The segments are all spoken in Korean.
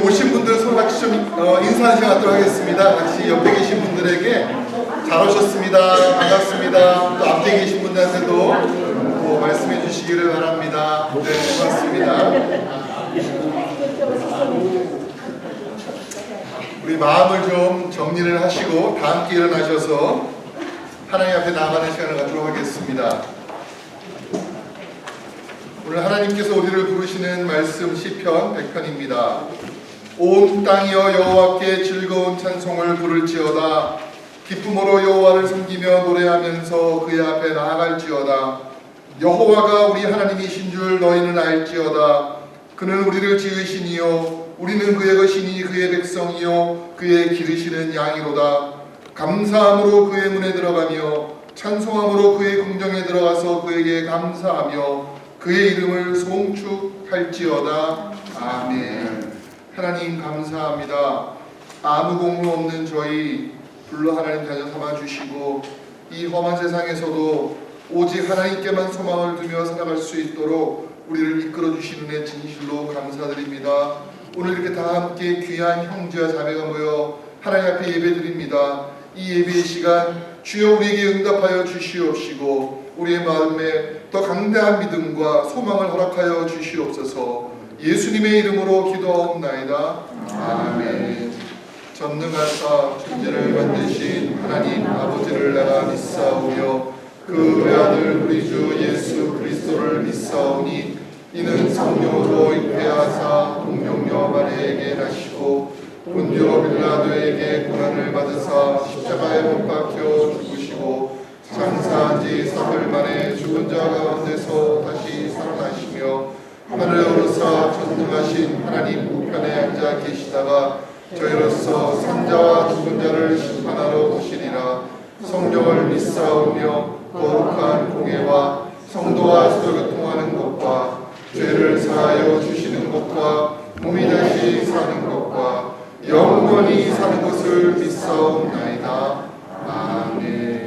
오신 분들 서로 같이 좀 인사하는 시간 갖도록 하겠습니다. 같이 옆에 계신 분들에게 잘 오셨습니다. 반갑습니다. 또 앞에 계신 분들한테도 말씀해 주시기를 바랍니다. 네, 고맙습니다. 우리 마음을 좀 정리를 하시고 다 함께 일어나셔서 하나님 앞에 나아가는 시간을 갖도록 하겠습니다. 오늘 하나님께서 우리를 부르시는 말씀 시편 100편입니다. 온 땅이여 여호와께 즐거운 찬송을 부를지어다. 기쁨으로 여호와를 섬기며 노래하면서 그의 앞에 나아갈지어다. 여호와가 우리 하나님이신 줄 너희는 알지어다. 그는 우리를 지으시니요 우리는 그의 것이니 그의 백성이요 그의 기르시는 양이로다. 감사함으로 그의 문에 들어가며 찬송함으로 그의 궁정에 들어가서 그에게 감사하며 그의 이름을 송축할지어다. 아멘. 하나님 감사합니다. 아무 공로 없는 저희 불러 하나님 자녀 삼아주시고 이 험한 세상에서도 오직 하나님께만 소망을 두며 살아갈 수 있도록 우리를 이끌어주시는 애 진실로 감사드립니다. 오늘 이렇게 다 함께 귀한 형제와 자매가 모여 하나님 앞에 예배드립니다. 이 예배의 시간 주여 우리에게 응답하여 주시옵시고 우리의 마음에 더 강대한 믿음과 소망을 허락하여 주시옵소서. 예수님의 이름으로 기도하옵나이다. 아멘. 전능하사 천지를 만드신 하나님 아버지를 내가 믿사오며 그 외아들 우리 주 예수 그리스도를 믿사오니 이는 성령으로 잉태하사 동정녀 마리아에게 나시고 본디오 빌라도에게 고난을 받으사 십자가에 못 박혀 죽으시고 장사한 지 사흘 만에 죽은 자 가운데서 다시 살아나시며 하늘에 오르사 전능하신 하나님 우편에 앉아 계시다가 저희로서 산자와 죽은 자를 심판하러 오시리라. 성령을 믿사오며 거룩한 공예와 성도와 서로 교통하는 것과 죄를 사하여 주시는 것과 몸이 다시 사는 것과 영원히 사는 것을 믿사옵나이다. 아멘.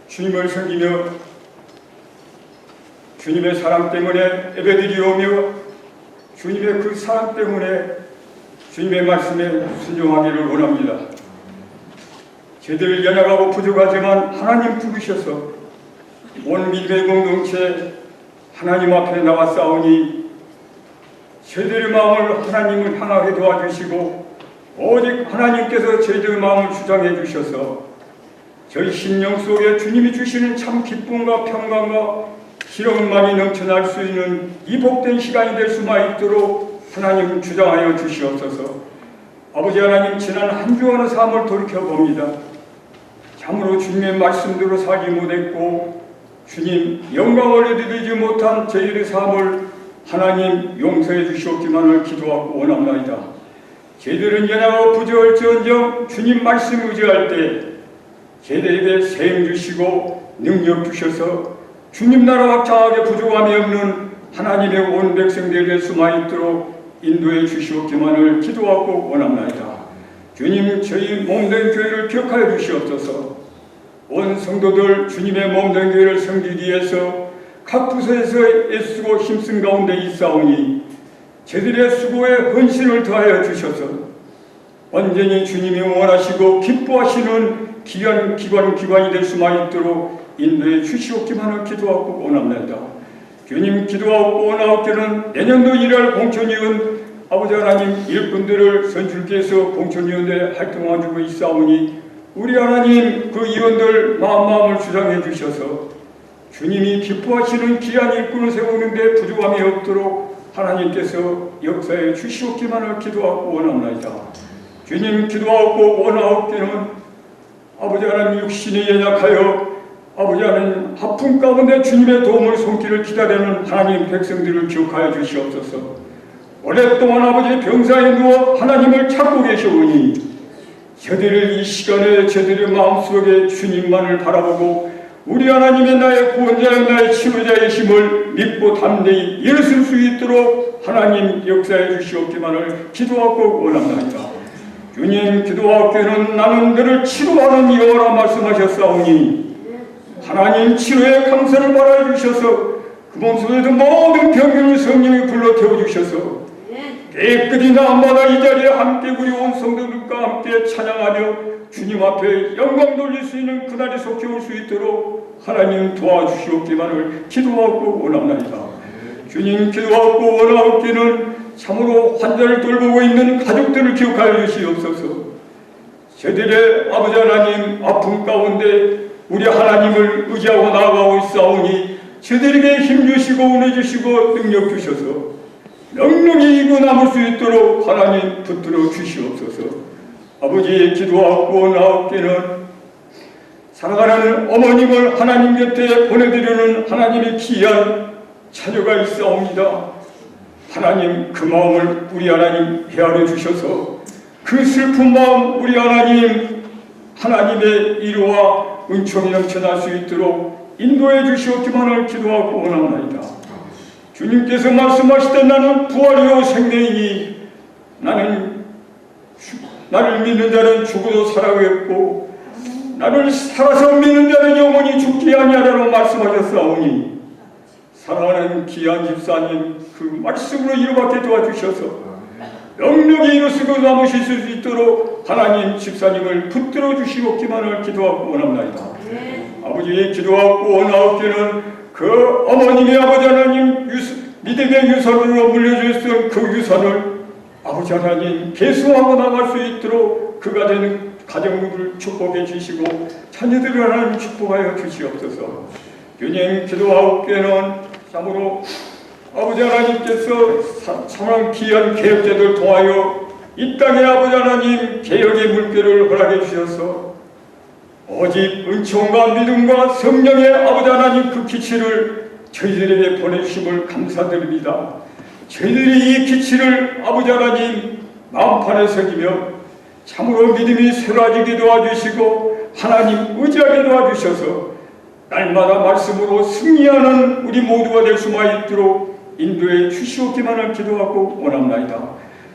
주님을 섬기며 주님의 사랑 때문에 예배드리오며 주님의 그 사랑 때문에 주님의 말씀에 순종하기를 원합니다. 저희들 연약하고 부족하지만 하나님 부르셔서 온 믿음의 공동체 하나님 앞에 나와 싸우니 저희들의 마음을 하나님을 향하게 도와주시고 오직 하나님께서 저희들의 마음을 주장해 주셔서 저희 심령 속에 주님이 주시는 참 기쁨과 평강과 희롱만이 넘쳐날 수 있는 이 복된 시간이 될 수만 있도록 하나님 주장하여 주시옵소서. 아버지 하나님, 지난 한 주간의 삶을 돌이켜봅니다. 참으로 주님의 말씀대로 살지 못했고 주님 영광을 드리지 못한 저희의 삶을 하나님 용서해 주시옵기만을 기도하고 원합니다. 저희들은 연약하고 부족할지언정 주님 말씀 의지할 때 저희들에게 세임 주시고 능력 주셔서 주님 나라 확장하게 부족함이 없는 하나님의 온 백성들이 될 수만 있도록 인도해 주시옵기만을 기도하고 원합니다. 주님, 저희 몸된 교회를 기억하여 주시옵소서. 온 성도들 주님의 몸된 교회를 섬기기 위해서 각 부서에서 애쓰고 힘쓴 가운데 있사오니 저들의 수고에 헌신을 더하여 주셔서 언제니 주님이 원하시고 기뻐하시는 기관이 될 수만 있도록 인도해 주시옵기만을 기도하고 원합니다. 주님, 기도하고 원하옵기는 내년도 1월 공천위원 아버지 하나님 일꾼들을 선출께서 공천위원회에 활동하고 있사오니 우리 하나님 그 위원들 마음을 주장해 주셔서 주님이 기뻐하시는 귀한 일꾼을 세우는데 부족함이 없도록 하나님께서 역사해 주시옵기만을 기도하고 원합니다. 주님, 기도하고 원하옵기는 아버지 하나님 육신이 연약하여 아버지 하나님 아픔 가운데 주님의 도움을 손길을 기다리는 하나님 백성들을 기억하여 주시옵소서. 오랫동안 아버지 병사에 누워 하나님을 찾고 계셔오니 저들을 이 시간에 저들의 마음속에 주님만을 바라보고 우리 하나님의 나의 구원자여 나의 치료자이심을 믿고 담대히 일어설 수 있도록 하나님 역사해 주시옵기만을 기도하고 원합니다. 주님, 기도하옵기는 나는 너를 치료하는 여호와라 말씀하셨사오니 하나님 치료의 감사를 바라해 주셔서 그 몸속에도 모든 병균을 성령이 불러 태워주셔서 깨끗이 나마다 이 자리에 함께 우리 온 성도들과 함께 찬양하며 주님 앞에 영광 돌릴 수 있는 그날이 속히 올 수 있도록 하나님 도와주시옵기만을 기도하고 원합니다. 주님, 기도하고 원하옵기는 참으로 환자를 돌보고 있는 가족들을 기억하여 주시옵소서. 저들의 아버지 하나님 아픔 가운데 우리 하나님을 의지하고 나아가고 있사오니 저들에게 힘주시고 은혜주시고 능력 주셔서 영롱히 이고 남을 수 있도록 하나님 붙들어 주시옵소서. 아버지의 기도하고 원하옵기는 사랑하는 어머님을 하나님 곁에 보내드리는 하나님의 귀한 자녀가 있사옵니다. 하나님, 그 마음을 우리 하나님 헤아려 주셔서 그 슬픈 마음 우리 하나님 하나님의 위로와 은총이 넘쳐날 수 있도록 인도해 주시옵기만을 기도하고 원합니다. 주님께서 말씀하시되 나는 부활이요 생명이니 나를 믿는 자는 죽어도 살아겠고 나를 살아서 믿는 자는 영원히 죽지 아니하리라고 말씀하셨사오니 사랑하는 귀한 집사님 그 말씀으로 이루받게 도와주셔서 영력이 이루시고 남으실 수 있도록 하나님 집사님을 붙들어 주시옵기만을 기도하고 원합니다. 아버지, 기도하고 원하옵기는 그 어머님의 아버지 하나님 믿음의 유산으로 물려주셨던 그 유산을 아버지 하나님 계승하고 나갈 수 있도록 그가 되는 가정들을 축복해 주시고 자녀들을 하나님 축복하여 주시옵소서. 주님, 기도하옵기는 참으로 아버지 하나님께서 참한 귀한 개혁제도를 통하여 이 땅에 아버지 하나님 개혁의 물결을 허락해 주셔서 오직 은총과 믿음과 성령의 아버지 하나님 그 기치를 저희들에게 보내주심을 감사드립니다. 저희들이 이 기치를 아버지 하나님 마음판에 새기며 참으로 믿음이 새로워지게 도와주시고 하나님 의지하게 도와주셔서 날마다 말씀으로 승리하는 우리 모두가 될 수만 있도록 인도해 주시옵기만을 기도하고 원합니다.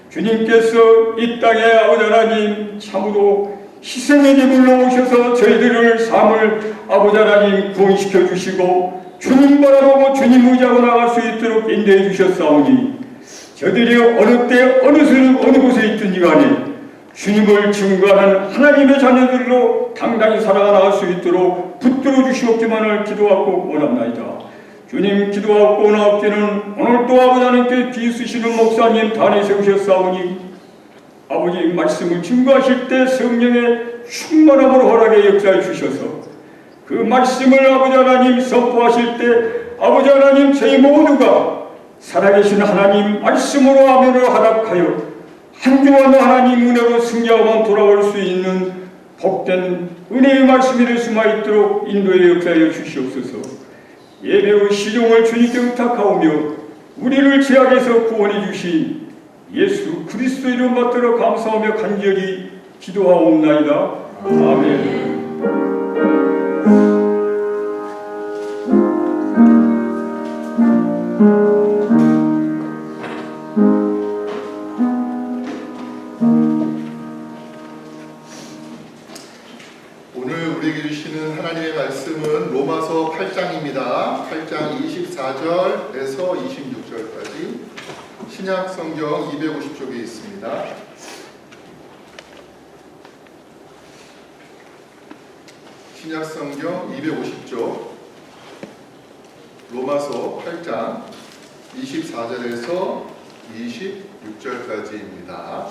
주님께서 이 땅에 아버지 하나님 참으로 희생의 제물로 오셔서 저희들을 삶을 아버지 하나님 구원시켜 주시고 주님 바라보고 주님 의지하고 나갈 수 있도록 인도해 주셨사오니 저들이 어느 때 어느 곳에 있든지 간에 주님을 증거하는 하나님의 자녀들로 당당히 살아가 나갈 수 있도록 붙들어 주시옵기만을 기도하고 원합나이다. 주님 기도하고 원하옵기는 오늘도 아버지 하나님께 비쓰시는 목사님 단에 세우셨사오니 아버지 말씀을 증거하실 때 성령의 충만함으로 허락에 역사해 주셔서 그 말씀을 아버지 하나님 선포하실 때 아버지 하나님 저희 모두가 살아계신 하나님 말씀으로 아멘을 하락하여 한 주간 하나님 은혜로 승리하고 돌아올 수 있는 복된 은혜의 말씀이 될 수만 있도록 인도에 역사하여 주시옵소서. 예배의 시종을 주님께 의탁하오며 우리를 죄악에서 구원해 주신 예수 그리스도 이름 받들어 감사하며 간절히 기도하옵나이다. 아멘. 오늘 우리에게 주시는 하나님의 말씀은 로마서 8장입니다. 8장 24절에서 26절까지 신약 성경 250쪽에 있습니다. 신약 성경 250쪽 로마서 8장 24절에서 26절까지입니다.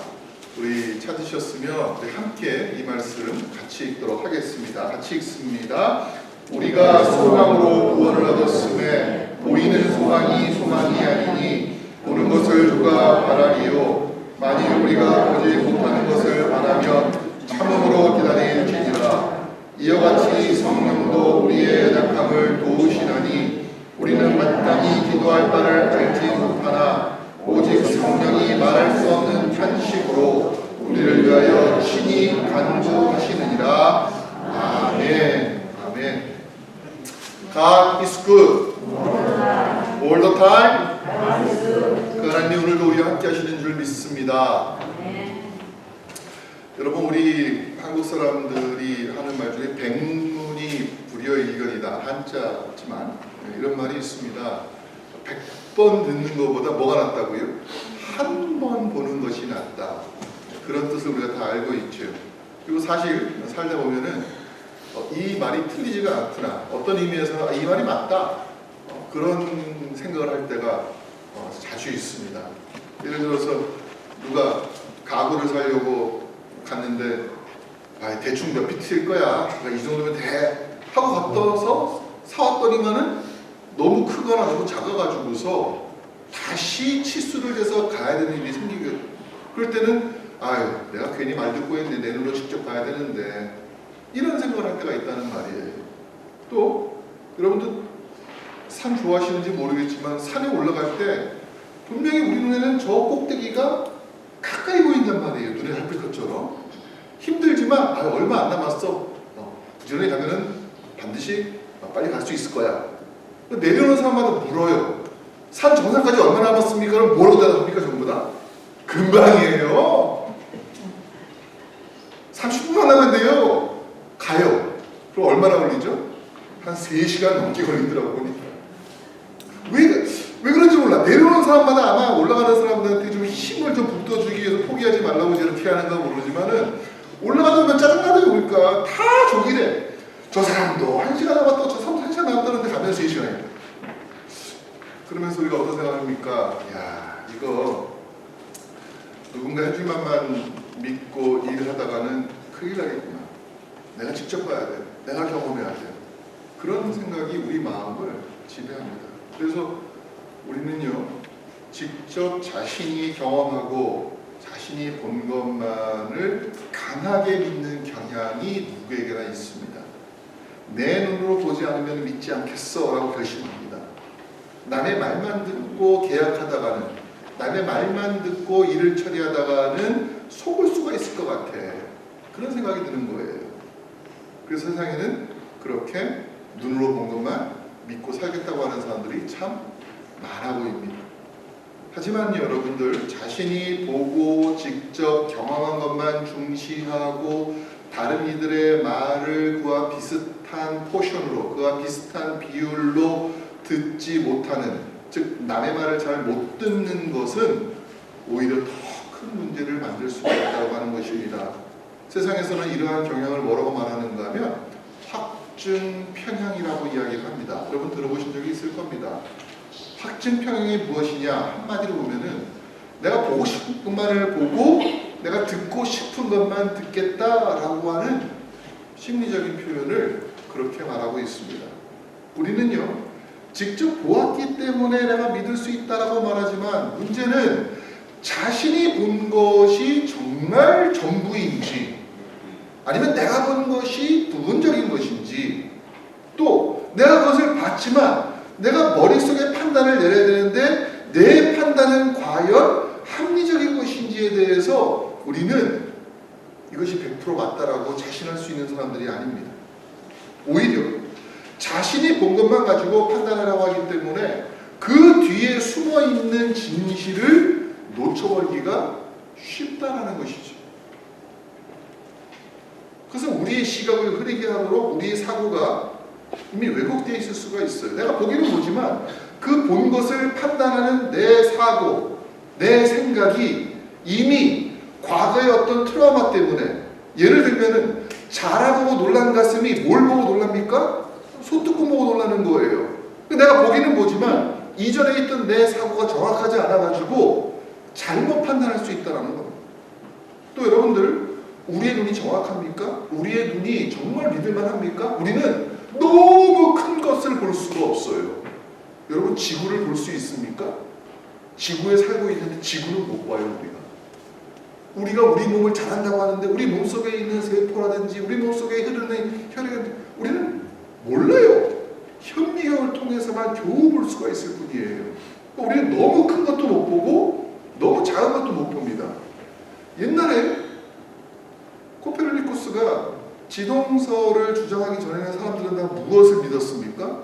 우리 찾으셨으면 우리 함께 이 말씀 같이 읽도록 하겠습니다. 같이 읽습니다. 우리가 소망으로 구원을 얻었음에 보이는 소망이 아니니 보는 것을 누가 바라리요. 만일 우리가 보지 못하는 것을 바라면 참음으로 기다릴지니라. 이와 같이 성령도 우리의 약함을 도우시나니 우리는 마땅히 기도할 바를 알지 못하나 오직 성령이 말할 수 없는 편식으로 우리를 위하여 친히 간구하시느니라. 아멘. 아멘. God is good. All the time. 그 하나님 오늘도 우리와 함께 하시는 줄 믿습니다. 여러분 우리 한국 사람들이 하는 말 중에 백문이 불여일견이다. 한자지만 이런 말이 있습니다. 100번 듣는 것보다 뭐가 낫다고요? 한 번 보는 것이 낫다. 그런 뜻을 우리가 다 알고 있죠. 그리고 사실 살다 보면은 이 말이 틀리지가 않구나. 어떤 의미에서 이 말이 맞다. 그런 생각을 할 때가 자주 있습니다. 예를 들어서 누가 가구를 사려고 갔는데 대충 몇 피트일 거야. 이 정도면 돼. 하고 갔다서 사왔더니만은 너무 크거나 너무 작아가지고서 다시 치수를 해서 가야 되는 일이 생기고 그럴 때는 내가 괜히 말 듣고 했는데 내 눈으로 직접 가야 되는데 이런 생각을 할 때가 있다는 말이에요. 또 여러분도 산 좋아하시는지 모르겠지만 산에 올라갈 때 분명히 우리 눈에는 저 꼭대기가 가까이 보인단 말이에요. 눈에 밟힐 것처럼 힘들지만 얼마 안 남았어. 부지런히 가면은 반드시 빨리 갈 수 있을 거야. 내려오는 사람마다 물어요. 산 정상까지 얼마나 남았습니까? 그럼 뭐라고 대답합니까? 전부 다? 금방이에요. 30분만 남았는데요. 가요. 그럼 얼마나 걸리죠? 한 3시간 넘게 걸리더라고 보니까. 왜 그런지 몰라. 내려오는 사람마다 아마 올라가는 사람들한테 좀 힘을 좀 북돋주기 위해서 포기하지 말라고 저렇게 하는가 모르지만은 올라가다 보면 짜증나요. 그러니까 다 저기래. 저 사람도 1시간 남았다, 저 사람도 1시간 남았다는데 가면 3시간이에요. 그러면서 우리가 어떤 생각합니까? 이거 누군가 해줄 만만 믿고 일을 하다가는 큰일 나겠구나. 내가 직접 봐야 돼. 내가 경험해야 돼. 그런 생각이 우리 마음을 지배합니다. 그래서 우리는요, 직접 자신이 경험하고 자신이 본 것만을 강하게 믿는 경향이 누구에게나 있습니다. 내 눈으로 보지 않으면 믿지 않겠어 라고 결심합니다. 남의 말만 듣고 계약하다가는, 남의 말만 듣고 일을 처리하다가는 속을 수가 있을 것 같아. 그런 생각이 드는 거예요. 그래서 세상에는 그렇게 눈으로 본 것만 믿고 살겠다고 하는 사람들이 참 많아 보입니다. 하지만 여러분들, 자신이 보고 직접 경험한 것만 중시하고 다른 이들의 말을 그와 비슷한 포션으로, 그와 비슷한 비율로 듣지 못하는, 즉 남의 말을 잘 못 듣는 것은 오히려 더 큰 문제를 만들 수가 있다고 하는 것입니다. 세상에서는 이러한 경향을 뭐라고 말하는가 하면 확증 편향이라고 이야기를 합니다. 여러분 들어보신 적이 있을 겁니다. 확증 편향이 무엇이냐? 한마디로 보면은 내가 보고 싶은 것만을 보고 내가 듣고 싶은 것만 듣겠다라고 하는 심리적인 표현을 그렇게 말하고 있습니다. 우리는요, 직접 보았기 때문에 내가 믿을 수 있다라고 말하지만 문제는 자신이 본 것이 정말 전부인지 아니면 내가 본 것이 부분적인 것인지, 또 내가 그것을 봤지만 내가 머릿속에 판단을 내려야 되는데 내 판단은 과연 합리적인 것인지에 대해서 우리는 이것이 100% 맞다라고 자신할 수 있는 사람들이 아닙니다. 오히려 자신이 본 것만 가지고 판단하라고 하기 때문에 그 뒤에 숨어있는 진실을 놓쳐버리기가 쉽다라는 것이죠. 그래서 우리의 시각을 흐리게 하도록 우리의 사고가 이미 왜곡되어 있을 수가 있어요. 내가 보기는 보지만 그 본 것을 판단하는 내 사고, 내 생각이 이미 과거의 어떤 트라우마 때문에, 예를 들면은 자라보고 놀란 가슴이 뭘 보고 놀랍니까? 소뚜껑 보고 놀라는 거예요. 내가 보기는 보지만 이전에 있던 내 사고가 정확하지 않아가지고 잘못 판단할 수 있다는 겁니다. 또 여러분들, 우리의 눈이 정확합니까? 우리의 눈이 정말 믿을만 합니까? 우리는 너무 큰 것을 볼 수가 없어요. 여러분, 지구를 볼 수 있습니까? 지구에 살고 있는데 지구는 못 봐요. 우리가 우리 몸을 잘 안다고 하는데 우리 몸속에 있는 세포라든지 우리 몸속에 흐르는 혈액, 우리는 몰라요. 현미경을 통해서만 겨우 볼 수가 있을 뿐이에요. 우리는 너무 큰 것도 못 보고 너무 작은 것도 못 봅니다. 옛날에 코페르니쿠스가 지동설을 주장하기 전에는 사람들은 다 무엇을 믿었습니까?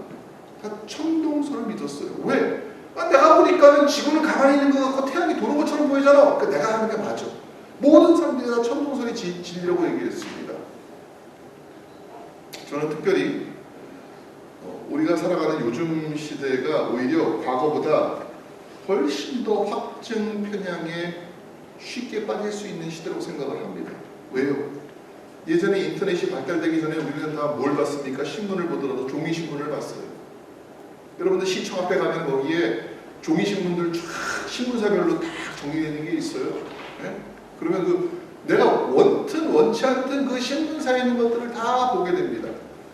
다 천동설을 믿었어요. 왜? 내가 보니까 지구는 가만히 있는 것 같고 태양이 도는 것처럼 보이잖아. 그러니까 내가 하는 게 맞아. 모든 사람들이 다 천동설이 진리라고 얘기했습니다. 저는 특별히 우리가 살아가는 요즘 시대가 오히려 과거보다 훨씬 더 확증 편향에 쉽게 빠질 수 있는 시대라고 생각을 합니다. 왜요? 예전에 인터넷이 발달되기 전에 우리는 다 뭘 봤습니까? 신문을 보더라도 종이신문을 봤어요. 여러분들 시청 앞에 가면 거기에 종이신문들 쫙 신문사별로 다 정리되어 있는 게 있어요. 네? 그러면 내가 원치 않든 그 신문사에 있는 것들을 다 보게 됩니다.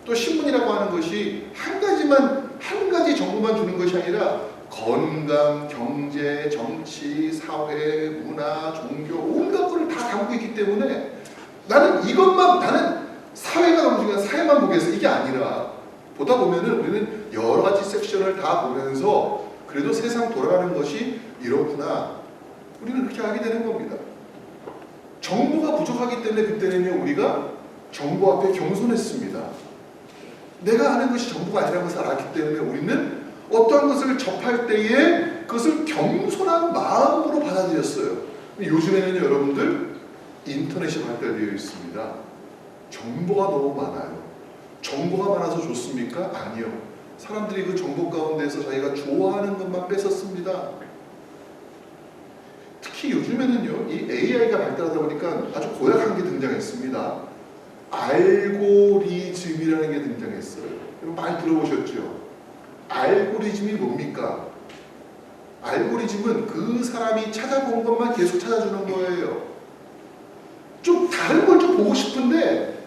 또 신문이라고 하는 것이 한 가지 정보만 주는 것이 아니라 건강, 경제, 정치, 사회, 문화, 종교 온갖 것을 다 담고 있기 때문에 나는 사회가 너무 중요한 사회만 보겠어. 이게 아니라 보다 보면은 우리는 여러 가지 섹션을 다 보면서 그래도 세상 돌아가는 것이 이렇구나. 우리는 그렇게 알게 되는 겁니다. 정보가 부족하기 때문에 그때는요, 우리가 정보 앞에 겸손했습니다. 내가 아는 것이 정보가 아니라는 것을 알았기 때문에 우리는 어떠한 것을 접할 때에 그것을 겸손한 마음으로 받아들였어요. 요즘에는 여러분들 인터넷이 발달되어 있습니다. 정보가 너무 많아요. 정보가 많아서 좋습니까? 아니요. 사람들이 그 정보 가운데서 자기가 좋아하는 것만 뺏었습니다. 특히 요즘에는요, 이 AI가 발달하다 보니까 아주 고약한 게 등장했습니다. 알고리즘이라는 게 등장했어요. 여러분 많이 들어보셨죠? 알고리즘이 뭡니까? 알고리즘은 그 사람이 찾아본 것만 계속 찾아주는 거예요. 좀 다른 걸 좀 보고 싶은데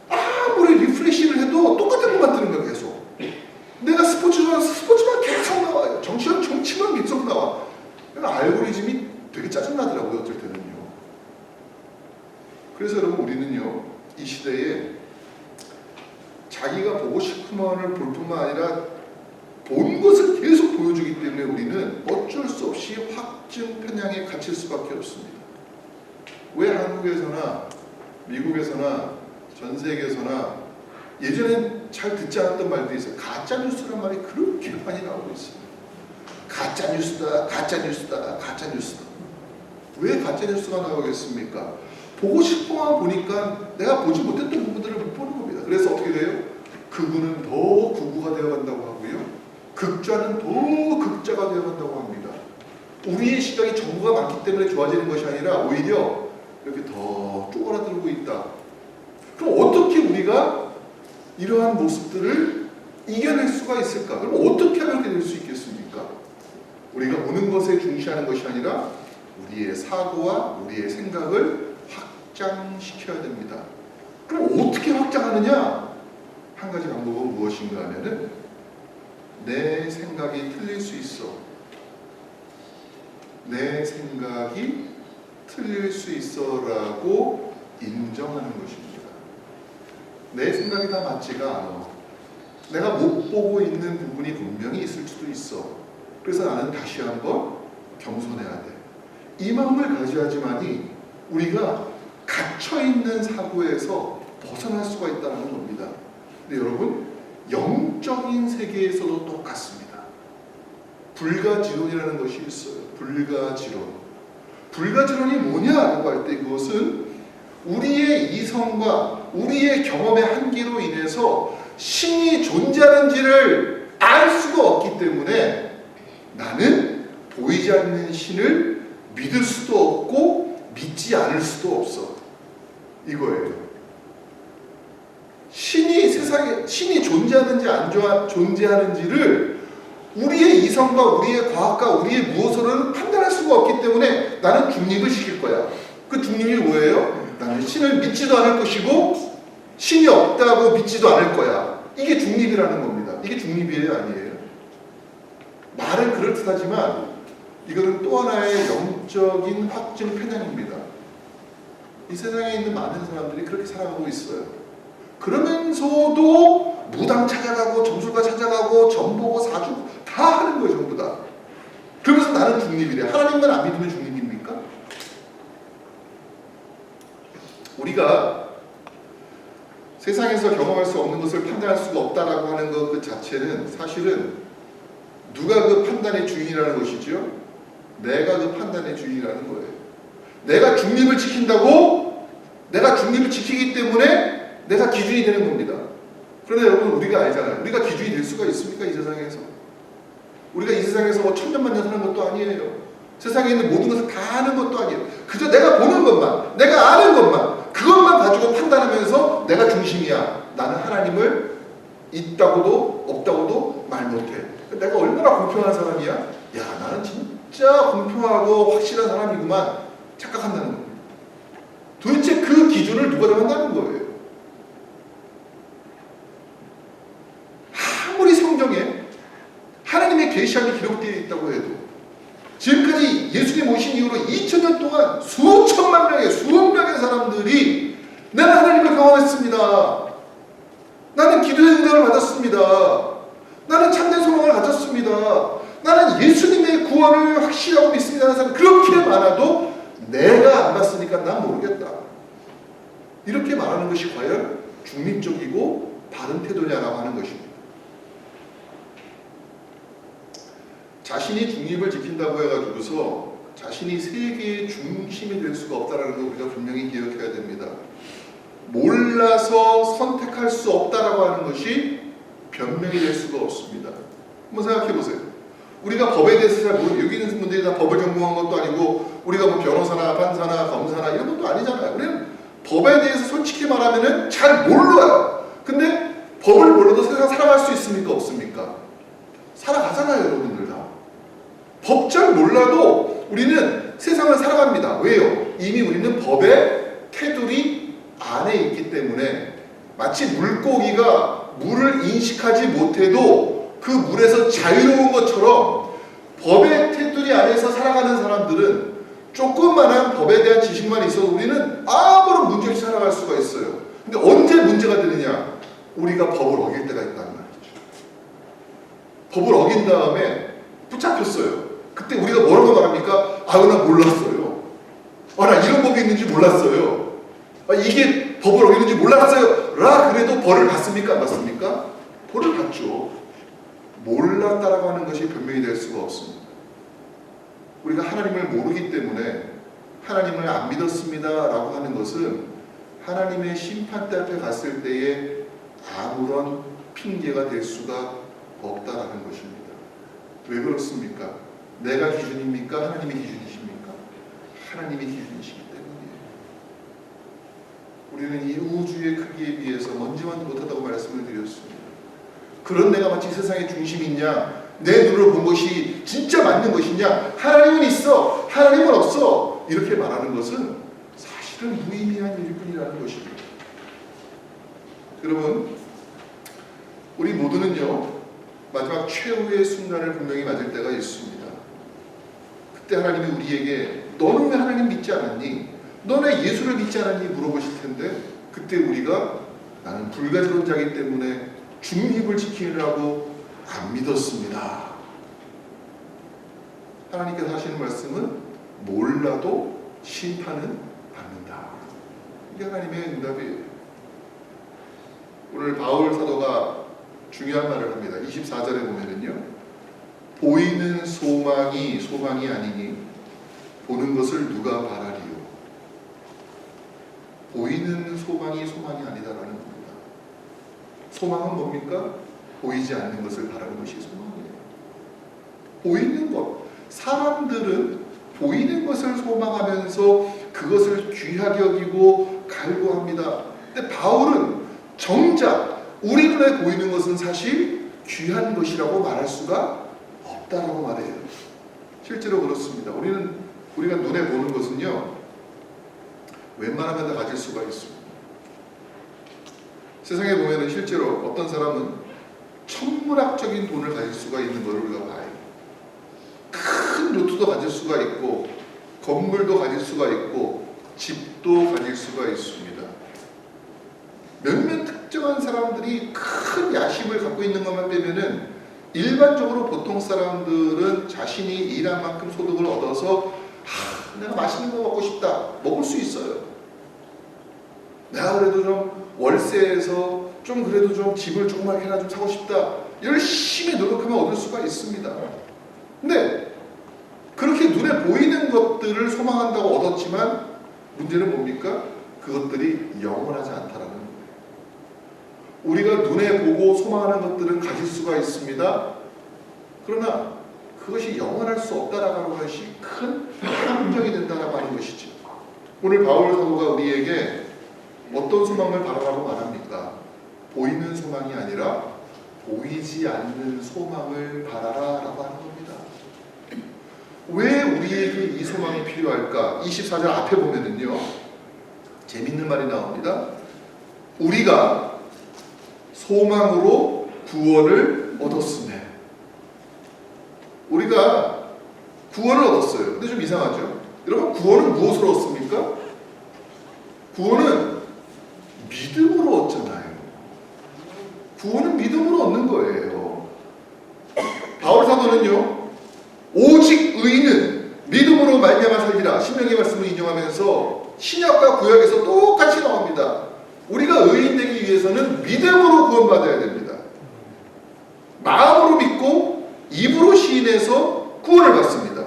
아무리 리프레시를 해도 똑같은 것만 뜨는 거야. 계속. 내가 스포츠 좋아해서 스포츠만 계속 나와요. 정치만 계속 나와. 그러니까 알고리즘이 되게 짜증나더라고요. 어쩔 때는요. 그래서 여러분, 우리는요, 이 시대에 자기가 보고 싶은 것을 볼 뿐만 아니라 본 것을 계속 보여주기 때문에 우리는 어쩔 수 없이 확증 편향에 갇힐 수밖에 없습니다. 왜 한국에서나 미국에서나 전 세계에서나 예전엔 잘 듣지 않았던 말들이 있어요. 가짜뉴스란 말이 그렇게 많이 나오고 있습니다. 가짜뉴스다, 가짜뉴스다, 가짜뉴스다. 왜 가짜뉴스가 나오겠습니까? 보고 싶어만 보니까 내가 보지 못했던 부분들을 못 보는 겁니다. 그래서 어떻게 돼요? 극우는 더 극우가 되어간다고 하고요. 극좌는 더 극좌가 되어간다고 합니다. 우리의 시각이 정보가 많기 때문에 좋아지는 것이 아니라 오히려 이렇게 더 쪼그라들고 있다. 그럼 어떻게 우리가 이러한 모습들을 이겨낼 수가 있을까? 그럼 어떻게 하면 그렇게 될 수 있겠습니까? 우리가 보는 것에 중시하는 것이 아니라 우리의 사고와 우리의 생각을 확장시켜야 됩니다. 그럼 어떻게 확장하느냐? 한 가지 방법은 무엇인가 하면은 내 생각이 틀릴 수 있어. 내 생각이 틀릴 수 있어라고 인정하는 것입니다. 내 생각이 다 맞지가 않아. 내가 못 보고 있는 부분이 분명히 있을 수도 있어. 그래서 나는 다시 한번 겸손해야 돼. 이 마음을 가져야지만이 우리가 갇혀있는 사고에서 벗어날 수가 있다는 겁니다. 근데 여러분, 영적인 세계에서도 똑같습니다. 불가지론이라는 것이 있어요. 불가지론. 불가지론이 뭐냐라고 할 때 그것은 우리의 이성과 우리의 경험의 한계로 인해서 신이 존재하는지를 알 수가 없기 때문에 나는 보이지 않는 신을 믿을 수도 없고 믿지 않을 수도 없어. 이거예요. 신이 세상에 신이 존재하는지 안 존재하는지를 우리의 이성과 우리의 과학과 우리의 무엇으로는 판단할 수가 없기 때문에 나는 중립을 시킬 거야. 그 중립이 뭐예요? 나는 신을 믿지도 않을 것이고 신이 없다고 믿지도 않을 거야. 이게 중립이라는 겁니다. 이게 중립이에요, 아니에요? 말은 그럴듯하지만 이거는 또 하나의 영적인 확증 편향입니다. 이 세상에 있는 많은 사람들이 그렇게 살아가고 있어요. 그러면서도 무당 찾아가고 점술가 찾아가고 점보고 사주고 다 하는 거예요, 전부 다. 그러면서 나는 중립이래. 하나님만 안 믿으면 중립입니까? 우리가 세상에서 경험할 수 없는 것을 판단할 수가 없다라고 하는 것 그 자체는 사실은 누가 그 판단의 주인이라는 것이죠? 내가 그 판단의 주인이라는 거예요. 내가 중립을 지킨다고 내가 중립을 지키기 때문에 내가 기준이 되는 겁니다. 그런데 여러분 우리가 알잖아요. 우리가 기준이 될 수가 있습니까? 이 세상에서. 우리가 이 세상에서 뭐 천년만년 사는 것도 아니에요. 세상에 있는 모든 것을 다 아는 것도 아니에요. 그저 내가 보는 것만, 내가 아는 것만, 그것만 가지고 판단하면서 내가 중심이야. 나는 하나님을 있다고도 없다고도 말 못해. 내가 얼마나 공평한 사람이야? 야, 나는 진짜 공평하고 확실한 사람이구만 착각한다는 겁니다. 도대체 그 기준을 누가 정한다는 거예요? 아무리 성경에 하나님의 계시함이 기록되어 있다고 해도 지금까지 예수님 오신 이후로 2000년 동안 수천만 명의 수억 명의 사람들이 나는 하나님을 경험했습니다. 나는 기도의 응답을 받았습니다. 나는 참된 소망을 가졌습니다. 나는 예수님의 구원을 확실하고 믿습니다 하는 사람 그렇게 많아도 내가 안 봤으니까 난 모르겠다. 이렇게 말하는 것이 과연 중립적이고 바른 태도냐라고 하는 것입니다. 자신이 중립을 지킨다고 해가지고서 자신이 세계의 중심이 될 수가 없다는 걸 우리가 분명히 기억해야 됩니다. 몰라서 선택할 수 없다라고 하는 것이 변명이 될 수가 없습니다. 한번 생각해 보세요. 우리가 법에 대해서 잘 모르고 여기 있는 분들이 다 법을 전공한 것도 아니고 우리가 뭐 변호사나 판사나 검사나 이런 것도 아니잖아요. 우리는 법에 대해서 솔직히 말하면은 잘 몰라요. 근데 법을 몰라도 세상 살아갈 수 있습니까? 없습니까? 살아가잖아요, 여러분들 다. 법 잘 몰라도 우리는 세상을 살아갑니다. 왜요? 이미 우리는 법의 테두리 안에 있기 때문에 마치 물고기가 물을 인식하지 못해도 그 물에서 자유로운 것처럼 법의 테두리 안에서 살아가는 사람들은 조그만한 법에 대한 지식만 있어도 우리는 아무런 문제 없이 살아갈 수가 있어요. 근데 언제 문제가 되느냐? 우리가 법을 어길 때가 있다는 말이죠. 법을 어긴 다음에 붙잡혔어요. 그때 우리가 뭐라고 말합니까? 아유, 나 몰랐어요. 나 이런 법이 있는지 몰랐어요. 이게 법을 어기는지 몰랐어요. 라 그래도 벌을 받습니까? 안 받습니까? 벌을 받죠. 몰랐다라고 하는 것이 변명이 될 수가 없습니다. 우리가 하나님을 모르기 때문에 하나님을 안 믿었습니다 라고 하는 것은 하나님의 심판대 앞에 갔을 때에 아무런 핑계가 될 수가 없다라는 것입니다. 왜 그렇습니까? 내가 기준입니까? 하나님이 기준이십니까? 하나님이 기준이시기 때문이에요. 우리는 이 우주의 크기에 비해서 먼지만도 못하다고 말씀을 드렸습니다. 그런 내가 마치 세상의 중심이냐, 내 눈으로 본 것이 진짜 맞는 것이냐, 하나님은 있어, 하나님은 없어, 이렇게 말하는 것은 사실은 무의미한 일뿐이라는 것입니다. 여러분, 우리 모두는요, 마지막 최후의 순간을 분명히 맞을 때가 있습니다. 그때 하나님이 우리에게 너는 왜 하나님 믿지 않았니? 너는 왜 예수를 믿지 않았니? 물어보실 텐데, 그때 우리가 나는 불가지론자이기 때문에 중립을 지키느라고 안 믿었습니다. 하나님께서 하시는 말씀은 몰라도 심판은 받는다. 이게 하나님의 응답이에요. 오늘 바울 사도가 중요한 말을 합니다. 24절에 보면은요, 보이는 소망이 아니니 보는 것을 누가 바라리요. 보이는 소망이 아니다라는 겁니다. 소망은 뭡니까? 보이지 않는 것을 바라는 것이 소망이에요. 보이는 것. 사람들은 보이는 것을 소망하면서 그것을 귀하게 여기고 갈구합니다. 근데 바울은 정작 우리 눈에 보이는 것은 사실 귀한 것이라고 말할 수가 없다라고 말해요. 실제로 그렇습니다. 우리가 눈에 보는 것은요, 웬만하면 다 가질 수가 있습니다. 세상에 보면은 실제로 어떤 사람은 천문학적인 돈을 가질 수가 있는 것을 우리가 봐요. 큰 요트도 가질 수가 있고, 건물도 가질 수가 있고, 집도 가질 수가 있습니다. 몇몇 특정한 사람들이 큰 야심을 갖고 있는 것만 빼면은 일반적으로 보통 사람들은 자신이 일한 만큼 소득을 얻어서 내가 맛있는 거 먹고 싶다, 먹을 수 있어요. 내가 그래도 좀 월세에서 좀 그래도 좀 집을 조그맣게나 좀 사고 싶다, 열심히 노력하면 얻을 수가 있습니다. 근데 그렇게 눈에 보이는 것들을 소망한다고 얻었지만 문제는 뭡니까? 그것들이 영원하지 않다라는 거예요. 우리가 눈에 보고 소망하는 것들은 가질 수가 있습니다. 그러나 그것이 영원할 수 없다라는 것이 큰 함정이 된다라고 하는 것이죠. 오늘 바울 사도가 우리에게 어떤 소망을 바라라고 말합니까? 보이는 소망이 아니라 보이지 않는 소망을 바라라라고 하는 겁니다. 왜 우리에게 이 소망이 필요할까? 24절 앞에 보면은요, 재밌는 말이 나옵니다. 우리가 소망으로 구원을 얻었으며, 우리가 구원을 얻었어요. 근데 좀 이상하죠? 여러분, 구원은 무엇으로 얻습니까? 구원은 믿음으로 얻잖아요. 구원은 믿음으로 얻는 거예요. 바울 사도는요, 오직 의인은 믿음으로 말미암아 살리라, 신명기 말씀을 인용하면서 신약과 구약에서 똑같이 나옵니다. 우리가 의인 되기 위해서는 믿음으로 구원받아야 됩니다. 마음으로 믿고 입으로 시인해서 구원을 받습니다.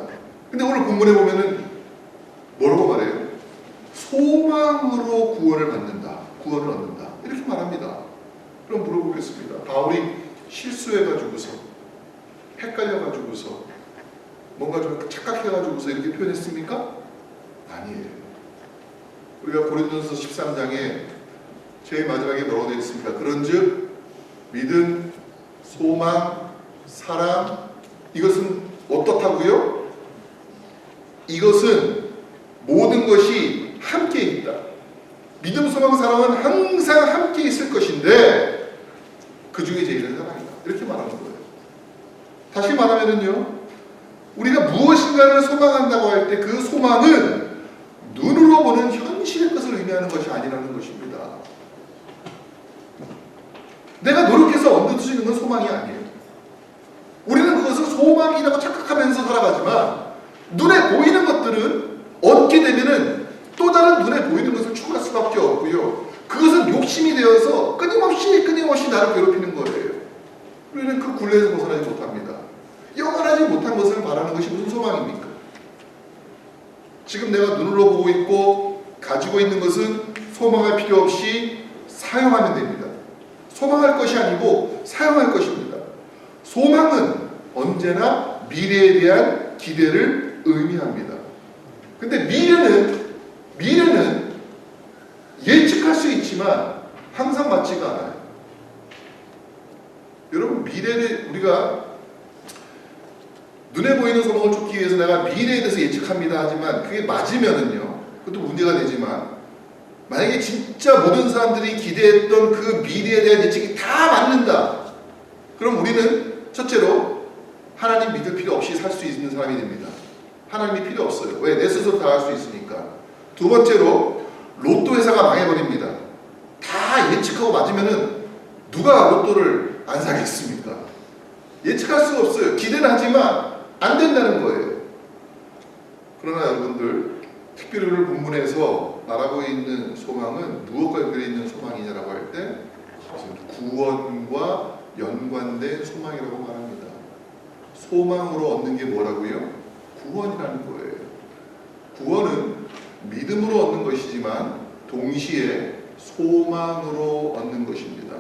근데 오늘 본문에 보면은 뭐라고 말해요? 소망으로 구원을 받는다, 구원을 얻는다, 이렇게 말합니다. 그럼 물어보겠습니다. 바울이 실수해가지고서, 헷갈려가지고서, 뭔가 좀 착각해가지고서 이렇게 표현했습니까? 아니에요. 우리가 고린도전서 13장에 제일 마지막에 뭐라고 되어 있습니까? 그런즉 믿음, 소망, 사랑, 이것은 어떻다고요? 이것은 모든 것이 함께 있다. 믿음, 소망, 사랑은 항상 함께 있을 것인데 그 중에 제일은 사랑이다, 이렇게 말하는 거예요. 다시 말하면은요, 우리가 무엇인가를 소망한다고 할 때 그 소망은 눈으로 보는 현실의 것을 의미하는 것이 아니라는 것입니다. 내가 노력해서 얻을 수 있는 건 소망이 아니에요. 우리는 그것을 소망이라고 착각하면서 살아가지만 눈에 보이는 것들은 얻게 되면은 또 다른 눈에 보이는 것을 추구할 수밖에 없고요. 그것은 욕심이 되어서 끊임없이 나를 괴롭히는 거예요. 우리는 그 굴레에서 벗어나지 못합니다. 영원하지 못한 것을 바라는 것이 무슨 소망입니까? 지금 지금 내가 눈으로 보고 있고 가지고 있는 것은 소망할 필요 없이 사용하면 됩니다. 소망할 것이 아니고 사용할 것입니다. 소망은 언제나 미래에 대한 기대를 의미합니다. 근데 미래는 예측할 수 있지만 항상 맞지가 않아요. 여러분, 미래를 우리가 눈에 보이는 소망을 쫓기 위해서 내가 미래에 대해서 예측합니다 하지만 그게 맞으면은요, 그것도 문제가 되지만 만약에 진짜 모든 사람들이 기대했던 그 미래에 대한 예측이 다 맞는다, 그럼 우리는 첫째로 하나님 믿을 필요 없이 살 수 있는 사람이 됩니다. 하나님이 필요 없어요. 왜? 내 스스로 다 할 수 있으니까. 두 번째로 로또 회사가 망해버립니다. 다 예측하고 맞으면은 누가 로또를 안 사겠습니까? 예측할 수가 없어요. 기대는 하지만 안 된다는 거예요. 그러나 여러분들, 특별히 오늘 본문에서 말하고 있는 소망은 무엇과 연결해 있는 소망이냐라고 할 때 구원과 연관된 소망이라고 말합니다. 소망으로 얻는 게 뭐라고요? 구원이라는 거예요. 구원은 믿음으로 얻는 것이지만 동시에 소망으로 얻는 것입니다.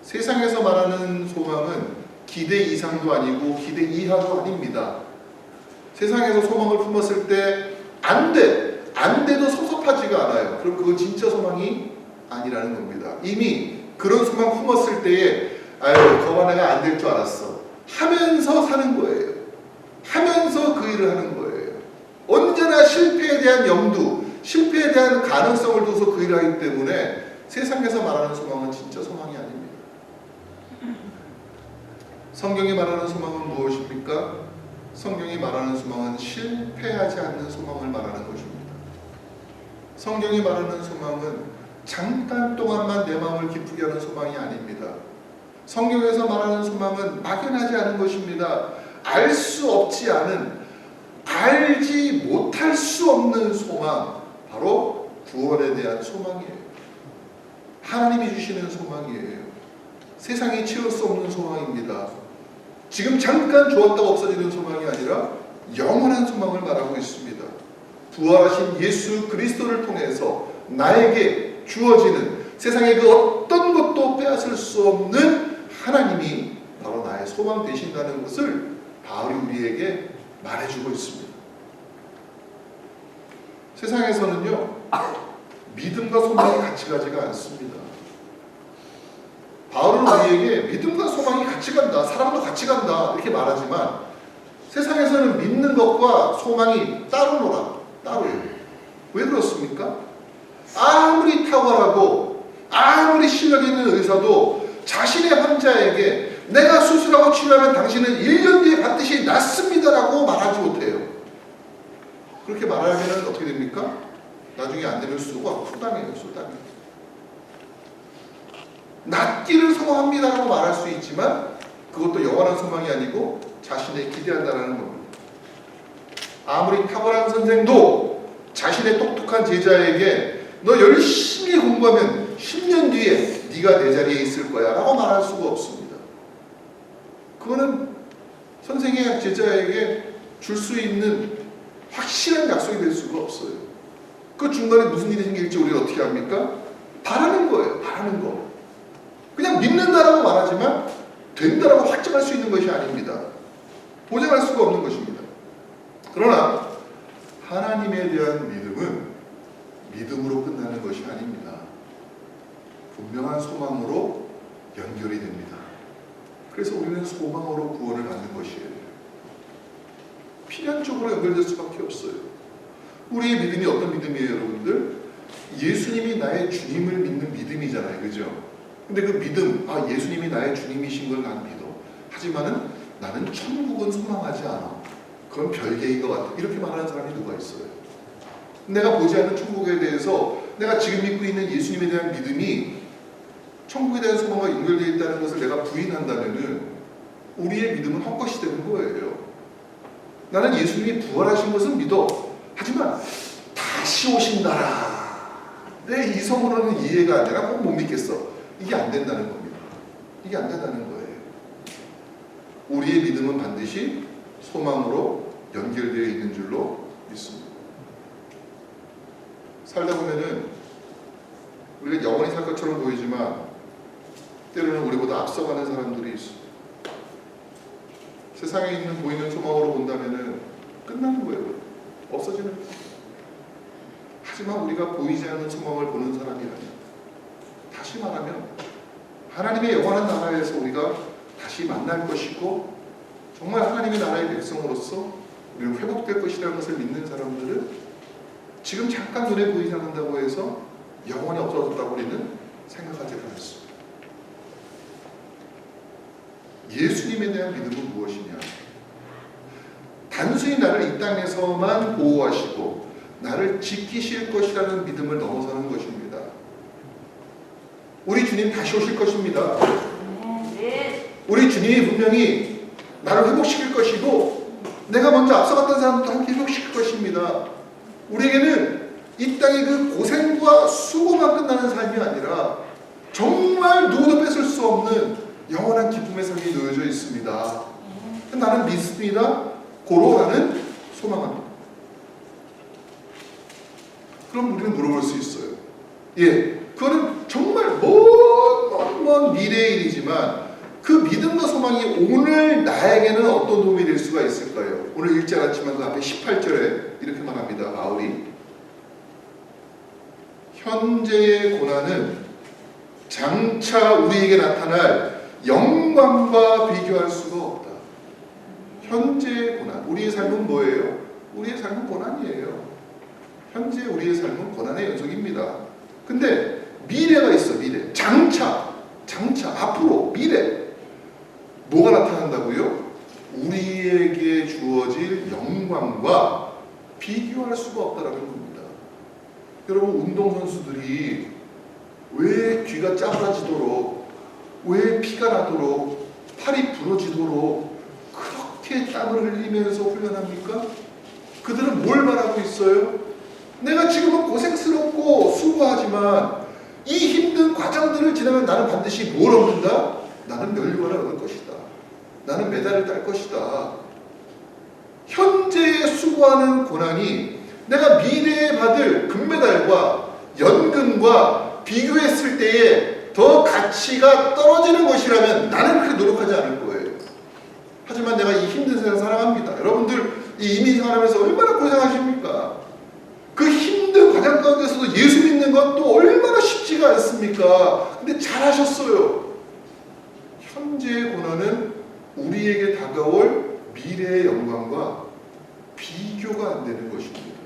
세상에서 말하는 소망은 기대 이상도 아니고 기대 이하도 아닙니다. 세상에서 소망을 품었을 때 안 돼도 섭섭하지가 않아요. 그럼 그건 진짜 소망이 아니라는 겁니다. 이미 그런 소망 품었을 때에 거봐 내가 안 될 줄 알았어 하면서 사는 거예요. 하면서 그 일을 하는 거예요. 언제나 실패에 대한 염두, 실패에 대한 가능성을 두서 그 일을 하기 때문에 세상에서 말하는 소망은 진짜 소망이 아닙니다. 성경이 말하는 소망은 무엇입니까? 성경이 말하는 소망은 실패하지 않는 소망을 말하는 것입니다. 성경이 말하는 소망은 잠깐 동안만 내 마음을 기쁘게 하는 소망이 아닙니다. 성경에서 말하는 소망은 막연하지 않은 것입니다. 알 수 없지 않은, 알지 못할 수 없는 소망, 바로 구원에 대한 소망이에요. 하나님이 주시는 소망이에요. 세상이 채울 수 없는 소망입니다. 지금 잠깐 좋았다고 없어지는 소망이 아니라 영원한 소망을 말하고 있습니다. 부활하신 예수 그리스도를 통해서 나에게 주어지는 세상의 그 어떤 것도 빼앗을 수 없는 하나님이 바로 나의 소망 되신다는 것을 바울이 우리에게 말해주고 있습니다. 세상에서는요, 믿음과 소망이 같이 가지가 않습니다. 바울은 우리에게 믿음과 소망이 같이 간다, 사랑도 같이 간다 이렇게 말하지만 세상에서는 믿는 것과 소망이 따로노라, 따로예요. 왜 그렇습니까? 아무리 탁월하고 아무리 실력 있는 의사도 자신의 환자에게 내가 수술하고 치료하면 당신은 1년 뒤에 반드시 낫습니다라고 말하지 못해요. 그렇게 말하면 어떻게 됩니까? 나중에 안 되면 수당이에요. 낫기를 소망합니다라고 말할 수 있지만 그것도 영원한 소망이 아니고 자신의 기대한다는 겁니다. 아무리 탁월한 선생도 자신의 똑똑한 제자에게 너 열심히 공부하면 10년 뒤에 네가 내 자리에 있을 거야 라고 말할 수가 없습니다. 그거는 선생의 제자에게 줄 수 있는 확실한 약속이 될 수가 없어요. 그 중간에 무슨 일이 생길지 우리가 어떻게 합니까? 바라는 거예요. 바라는 거. 그냥 믿는다라고 말하지만 된다라고 확정할 수 있는 것이 아닙니다. 보장할 수가 없는 것입니다. 그러나 하나님에 대한 믿음은 믿음으로 끝나는 것이 아닙니다. 분명한 소망으로 연결이 됩니다. 그래서 우리는 소망으로 구원을 받는 것이에요. 필연적으로 연결될 수밖에 없어요. 우리의 믿음이 어떤 믿음이에요, 여러분들? 예수님이 나의 주님을 믿는 믿음이잖아요, 그죠? 근데 그 믿음, 예수님이 나의 주님이신 걸 난 믿어. 하지만은 나는 천국은 소망하지 않아. 그건 별개인 것 같아. 이렇게 말하는 사람이 누가 있어요? 내가 보지 않는 천국에 대해서 내가 지금 믿고 있는 예수님에 대한 믿음이 천국에 대한 소망과 연결되어 있다는 것을 내가 부인한다면은 우리의 믿음은 헛것이 되는 거예요. 나는 예수님이 부활하신 것은 믿어. 하지만 다시 오신다라. 내 이성으로는 이해가 안 돼. 나 꼭 못 믿겠어. 이게 안 된다는 겁니다. 이게 안 된다는 거예요. 우리의 믿음은 반드시 소망으로 연결되어 있는 줄로 믿습니다. 살다 보면은 우리가 영원히 살 것처럼 보이지만 때로는 우리보다 앞서가는 사람들이 있어. 세상에 있는 보이는 소망으로 본다면은 끝나는 거예요. 없어지는 거예요. 하지만 우리가 보이지 않는 소망을 보는 사람이라면, 다시 말하면 하나님의 영원한 나라에서 우리가 다시 만날 것이고 정말 하나님의 나라의 백성으로서 우리는 회복될 것이라는 것을 믿는 사람들은 지금 잠깐 눈에 보이지 않는다고 해서 영원히 없어졌다고 우리는 생각하지 않습니다. 예수님에 대한 믿음은 무엇이냐? 단순히 나를 이 땅에서만 보호하시고 나를 지키실 것이라는 믿음을 넘어서는 것입니다. 우리 주님 다시 오실 것입니다. 우리 주님이 분명히 나를 회복시킬 것이고 내가 먼저 앞서갔던 사람도 함께 회복시킬 것입니다. 우리에게는 이 땅의 그 고생과 수고만 끝나는 삶이 아니라 정말 누구도 뺏을 수 없는 영원한 기쁨의 삶이 놓여져 있습니다. 나는 믿습니다. 고로 나는 소망합니다. 그럼 우리는 물어볼 수 있어요. 예, 그거는 정말 먼 미래의 일이지만 그 믿음과 소망이 오늘 나에게는 어떤 도움이 될 수가 있을까요? 오늘 읽지 않았지만 그 앞에 18절에 이렇게 말합니다. 바울이 현재의 고난은 장차 우리에게 나타날 영광과 비교할 수가 없다. 현재의 고난, 우리의 삶은 뭐예요? 우리의 삶은 고난이에요. 현재 우리의 삶은 고난의 연속입니다. 근데 미래가 있어. 미래, 장차, 앞으로 미래 뭐가 나타난다고요? 우리에게 주어질 영광과 비교할 수가 없다라는 겁니다. 여러분, 운동선수들이 왜 귀가 짜부라지도록, 왜 피가 나도록, 팔이 부러지도록 그렇게 땀을 흘리면서 훈련합니까? 그들은 뭘 말하고 있어요? 내가 지금은 고생스럽고 수고하지만 이 힘든 과정들을 지나면 나는 반드시 뭘 얻는다? 나는 멸류관을 얻을 것이다. 나는 메달을 딸 것이다. 현재에 수고하는 고난이 내가 미래에 받을 금메달과 연금과 비교했을 때에 더 가치가 떨어지는 것이라면 나는 그렇게 노력하지 않을 거예요. 하지만 내가 이 힘든 세상 살아갑니다. 여러분들 이 이민 생활하면서 얼마나 고생하십니까? 그 힘든 과정 가운데서도 예수 믿는 것도 얼마나 쉽지가 않습니까? 근데 잘하셨어요. 현재의 고난은 우리에게 다가올 미래의 영광과 비교가 안 되는 것입니다.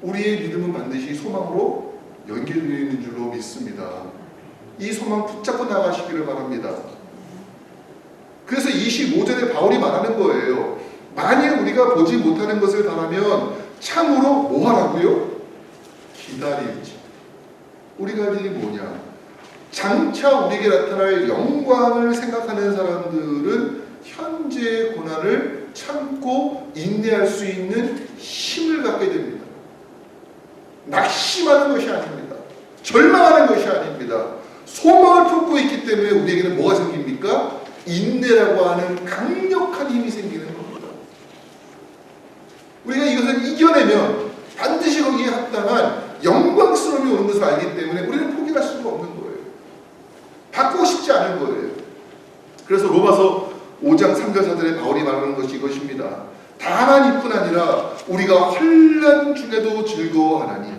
우리의 믿음은 반드시 소망으로 연결되어 있는 줄로 믿습니다. 이 소망 붙잡고 나가시기를 바랍니다. 그래서 25절에 바울이 말하는 거예요. 만일 우리가 보지 못하는 것을 바라면 참으로 뭐 하라고요? 기다릴지. 우리가 할 일이 뭐냐? 장차 우리에게 나타날 영광을 생각하는 사람들은 현재의 고난을 참고 인내할 수 있는 힘을 갖게 됩니다. 낙심하는 것이 아닙니다. 절망하는 것이 아닙니다. 소망을 품고 있기 때문에 우리에게는 뭐가 생깁니까? 인내라고 하는 강력한 힘이 생기는 겁니다. 우리가 이것을 이겨내면 반드시 거기에 합당한 영광스러움이 오는 것을 알기 때문에 우리는 포기할 수가 없는 거예요. 바꾸고 싶지 않은 거예요. 그래서 로마서 5장 3절 4절에 바울이 말하는 것이 이것입니다. 다만 이뿐 아니라 우리가 환난 중에도 즐거워하나니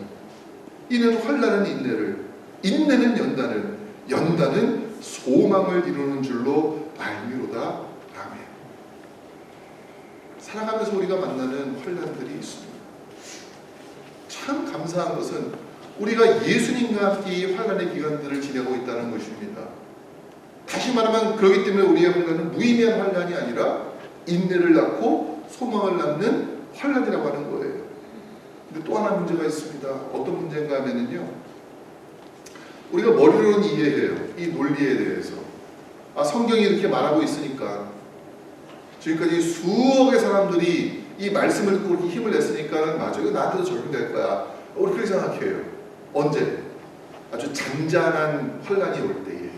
이는 환난은 인내를, 인내는 연단을, 연단은 소망을 이루는 줄로 알미로다. 아멘. 살아가면서 우리가 만나는 환난들이 있습니다. 참 감사한 것은 우리가 예수님과 함께 이 환난의 기간들을 지내고 있다는 것입니다. 다시 말하면 그렇기 때문에 우리의 환난은 무의미한 환난이 아니라 인내를 낳고 소망을 낳는 환난이라고 하는 거예요. 근데 또 하나 문제가 있습니다. 어떤 문제인가 하면은요, 우리가 머리로는 이해해요. 이 논리에 대해서. 성경이 이렇게 말하고 있으니까, 지금까지 수억의 사람들이 이 말씀을 듣고 그렇게 힘을 냈으니까 맞아, 이거 나한테도 적용될 거야. 우리 그렇게 생각해요. 언제? 아주 잔잔한 환난이 올 때에,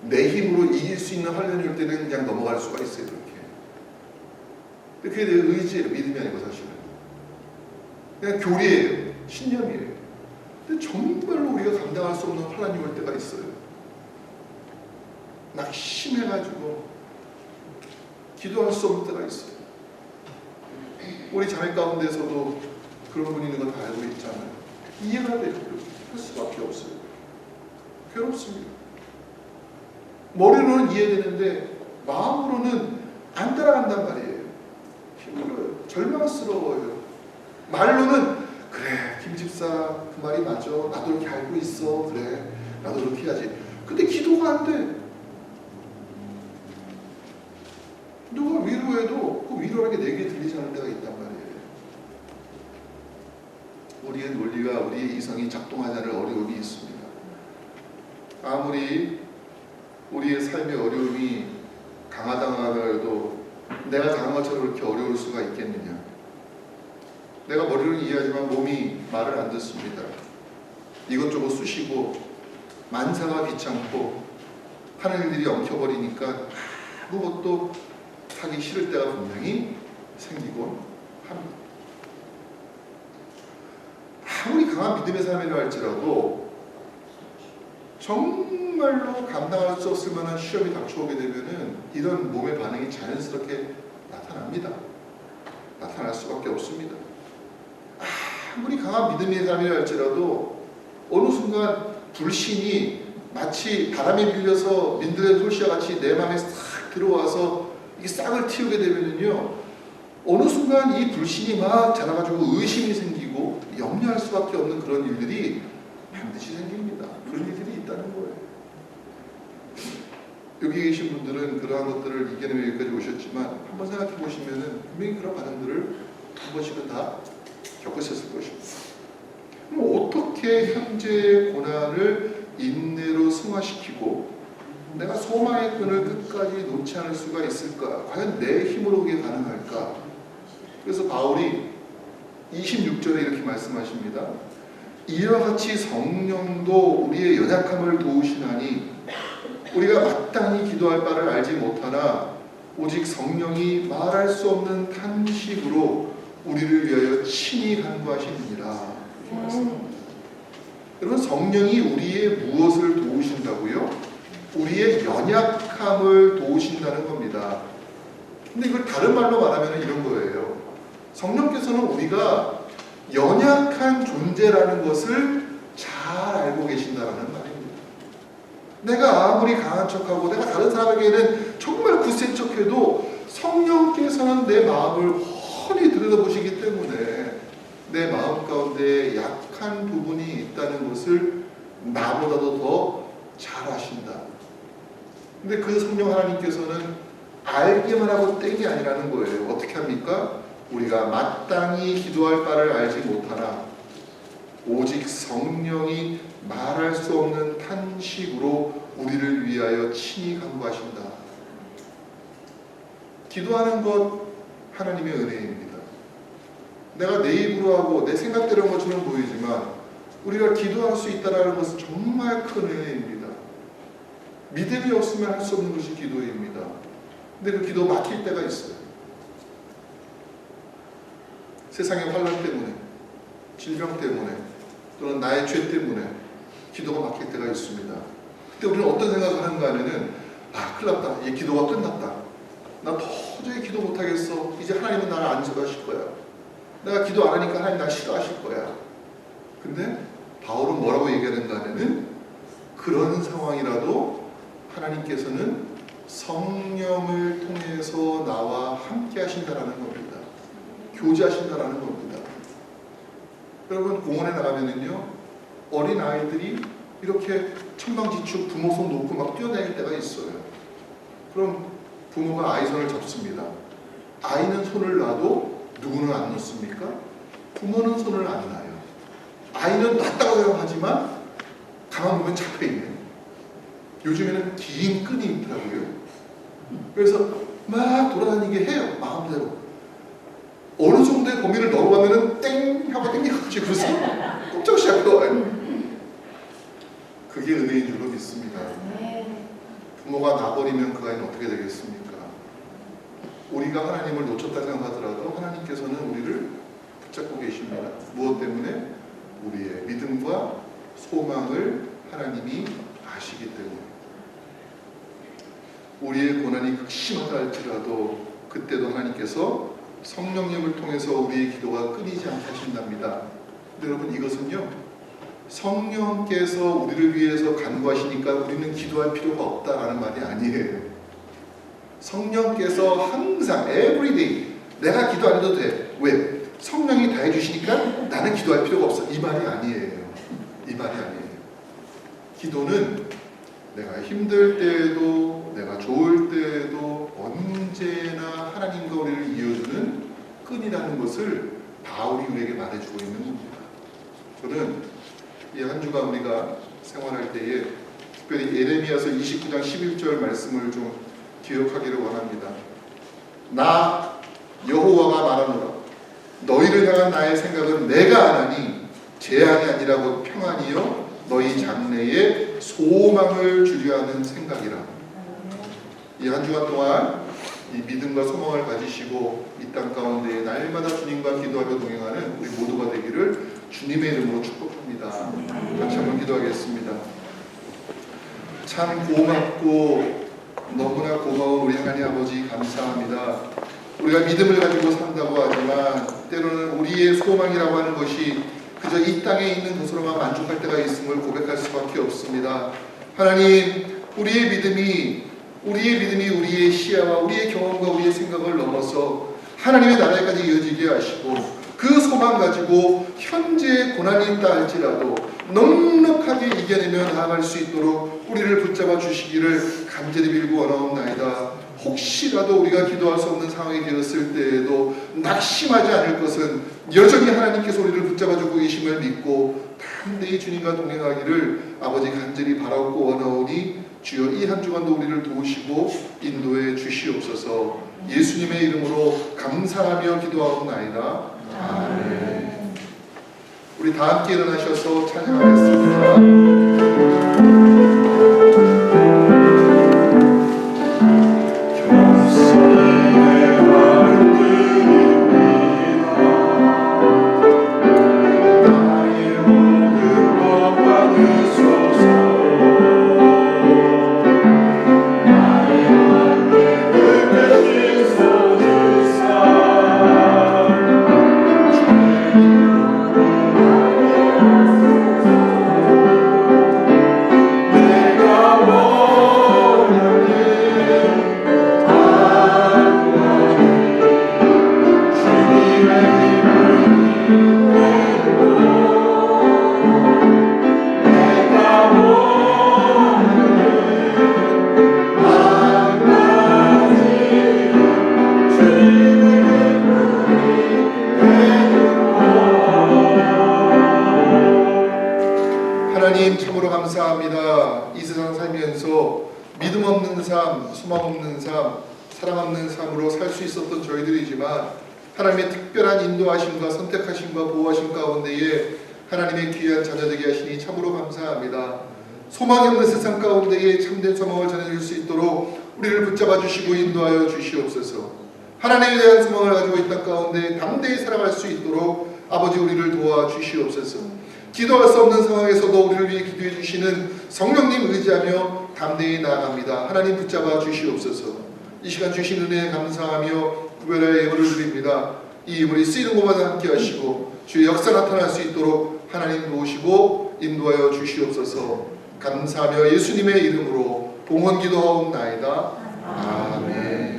내 힘으로 이길 수 있는 환난이 올 때는 그냥 넘어갈 수가 있어요. 그게 내 의지예요. 믿음이 아니고 사실은 그냥 교리예요. 신념이에요. 근데 정말로 우리가 감당할 수 없는 환란이 올 때가 있어요. 낙심해가지고 기도할 수 없는 때가 있어요. 우리 자매 가운데서도 그런 분이 있는 걸 다 알고 있잖아요. 이해가 돼요. 할 수밖에 없어요. 괴롭습니다. 머리로는 이해되는데 마음으로는 안 따라간단 말이에요. 힘들어요. 절망스러워요. 말로는 그래 김 집사 그 말이 맞아. 나도 이렇게 알고 있어. 그래 나도 이렇게 해야지. 근데 기도가 안 돼. 누가 위로해도 그 위로라는 게 내게 들리지 않을 때가 있단 말이에요. 우리의 논리가 우리의 이성이 작동하지 않을 어려움이 있습니다. 아무리 우리의 삶의 어려움이 강하다고 내가 당한 것처럼 그렇게 어려울 수가 있겠느냐. 내가 머리로는 이해하지만 몸이 말을 안 듣습니다. 이것저것 쑤시고 만사가 귀찮고 하는 일들이 엉켜버리니까 아무것도 하기 싫을 때가 분명히 생기곤 합니다. 아무리 강한 믿음의 삶이라 할지라도 정말로 감당할 수 없을 만한 시험이 닥쳐오게 되면은 이런 몸의 반응이 자연스럽게 나타납니다. 나타날 수밖에 없습니다. 아무리 강한 믿음의 삶이라 할지라도 어느 순간 불신이 마치 바람에 빌려서 민들레 솔씨와 같이 내 마음에 싹 들어와서 이게 싹을 틔우게 되면은요, 어느 순간 이 불신이 막 자라가지고 의심이 생기고 염려할 수밖에 없는 그런 일들이 반드시 생깁니다. 그런 일들이 있다는 거예요. 여기 계신 분들은 그러한 것들을 이겨내며 여기까지 오셨지만 한번 생각해 보시면은 분명히 그런 반응들을 한 번씩은 다 겪으셨을 것입니다. 그럼 어떻게 현재의 고난을 인내로 승화시키고 내가 소망의 끈을 끝까지 놓지 않을 수가 있을까? 과연 내 힘으로 그게 가능할까? 그래서 바울이 26절에 이렇게 말씀하십니다. 이와 같이 성령도 우리의 연약함을 도우시나니 우리가 마땅히 기도할 바를 알지 못하나 오직 성령이 말할 수 없는 탄식으로 우리를 위하여 친히 간구하시느니라. 여러분, 성령이 우리의 무엇을 도우신다고요? 우리의 연약함을 도우신다는 겁니다. 근데 이걸 다른 말로 말하면 이런 거예요. 성령께서는 우리가 연약한 존재라는 것을 잘 알고 계신다는 말입니다. 내가 아무리 강한 척하고 내가 다른 사람에게는 정말 굳센 척해도 성령께서는 내 마음을 훤히 들여다보시기 때문에 내 마음 가운데 약한 부분이 있다는 것을 나보다도 더 잘 아신다. 근데 그 성령 하나님께서는 알기만 하고 땡이 아니라는 거예요. 어떻게 합니까? 우리가 마땅히 기도할 바를 알지 못하나 오직 성령이 말할 수 없는 탄식으로 우리를 위하여 친히 간구하신다. 기도하는 것 하나님의 은혜입니다. 내가 내 입으로 하고 내 생각대로 한 것처럼 보이지만 우리가 기도할 수 있다는 것은 정말 큰 은혜입니다. 믿음이 없으면 할 수 없는 것이 기도입니다. 근데 그 기도 막힐 때가 있어요. 세상의 환란 때문에, 질병 때문에, 또는 나의 죄 때문에 기도가 막힐 때가 있습니다. 그때 우리는 어떤 생각을 하는가 하면은 큰일 났다. 이 기도가 끝났다. 나 도저히 기도 못하겠어. 이제 하나님은 나를 안 좋아하실 거야. 내가 기도 안 하니까 하나님 날 싫어하실 거야. 근데 바울은 뭐라고 얘기하는가 하면은 그런 상황이라도 하나님께서는 성령을 통해서 나와 함께 하신다라는 겁니다. 교제하신다라는 겁니다. 여러분, 공원에 나가면은요, 어린 아이들이 이렇게 천방지축 부모 손 놓고 막 뛰어다닐 때가 있어요. 그럼 부모가 아이 손을 잡습니다. 아이는 손을 놔도 누구는 안 놓습니까? 부모는 손을 안 놔요. 아이는 놨다고 생각하지만 가만 보면 잡혀있는. 요즘에는 긴 끈이 있더라고요. 그래서 막 돌아다니게 해요. 마음대로. 어느 정도의 범위를 넘어가면은 땡 하고 땡겨가지고 꼼짝 시작해와요. 그게 은혜인 줄로 믿습니다. 부모가 나버리면 그 아이는 어떻게 되겠습니까? 우리가 하나님을 놓쳤다 생각하더라도 하나님께서는 우리를 붙잡고 계십니다. 무엇 때문에? 우리의 믿음과 소망을 하나님이 아시기 때문에 우리의 고난이 극심하다 할지라도 그때도 하나님께서 성령님을 통해서 우리의 기도가 끊이지 않게 하신답니다. 근데 여러분, 이것은요, 성령께서 우리를 위해서 간구하시니까 우리는 기도할 필요가 없다라는 말이 아니에요. 성령께서 항상 everyday 내가 기도 안 해도 돼. 왜? 성령이 다 해주시니까 나는 기도할 필요가 없어. 이 말이 아니에요. 이 말이 아니에요. 기도는 내가 힘들 때에도 내가 좋을 때에도 언제나 하나님과 우리를 이어주는 끈이라는 것을 바울이 우리에게 말해주고 있는 겁니다. 저는 이 한 주간 우리가 생활할 때에 특별히 예레미야서 29장 11절 말씀을 좀 기억하기를 원합니다. 나 여호와가 말하노라. 너희를 향한 나의 생각은 내가 아나니 재앙이 아니라고 평안이요 너희 장래에 소망을 주려 하는 생각이라. 이 한 주간 동안 이 믿음과 소망을 가지시고 이 땅 가운데 날마다 주님과 기도하며 동행하는 우리 모두가 되기를 주님의 이름으로 축복합니다. 같이 한번 기도하겠습니다. 참 고맙고 너무나 고마운 우리 하나님 아버지 감사합니다. 우리가 믿음을 가지고 산다고 하지만 때로는 우리의 소망이라고 하는 것이 그저 이 땅에 있는 것으로만 만족할 때가 있음을 고백할 수밖에 없습니다. 하나님, 우리의 믿음이 우리의 시야와 우리의 경험과 우리의 생각을 넘어서 하나님의 나라에까지 이어지게 하시고 그 소망 가지고 현재 고난이 있다 할지라도 넉넉하게 이겨내며 나아갈 수 있도록 우리를 붙잡아 주시기를 간절히 빌고 원하옵나이다. 혹시라도 우리가 기도할 수 없는 상황이 되었을 때에도 낙심하지 않을 것은 여전히 하나님께서 우리를 붙잡아 주고 계심을 믿고 담대히 주님과 동행하기를 아버지 간절히 바라고 원하오니 주여 이 한 주간도 우리를 도우시고 인도해 주시옵소서. 예수님의 이름으로 감사하며 기도하옵나이다. 아멘. 우리 다 함께 일어나셔서 찬양하겠습니다. 하나님 참으로 감사합니다. 이 세상 살면서 믿음 없는 삶, 소망 없는 삶, 사랑 없는 삶으로 살 수 있었던 저희들이지만 하나님의 특별한 인도하심과 선택하심과 보호하심 가운데에 하나님의 귀한 자녀되게 하시니 참으로 감사합니다. 소망이 없는 세상 가운데에 참된 소망을 전해줄 수 있도록 우리를 붙잡아 주시고 인도하여 주시옵소서. 하나님에 대한 소망을 가지고 이 땅 가운데 담대히 살아갈 수 있도록 아버지 우리를 도와 주시옵소서. 기도할 수 없는 상황에서도 우리를 위해 기도해 주시는 성령님 의지하며 담대히 나아갑니다. 하나님 붙잡아 주시옵소서. 이 시간 주신 은혜에 감사하며 구별하여 예물을 드립니다. 이 예물이 쓰이는 곳마다 함께 하시고 주의 역사 나타날 수 있도록 하나님 도우시고 인도하여 주시옵소서. 감사하며 예수님의 이름으로 봉헌 기도하옵나이다. 아멘.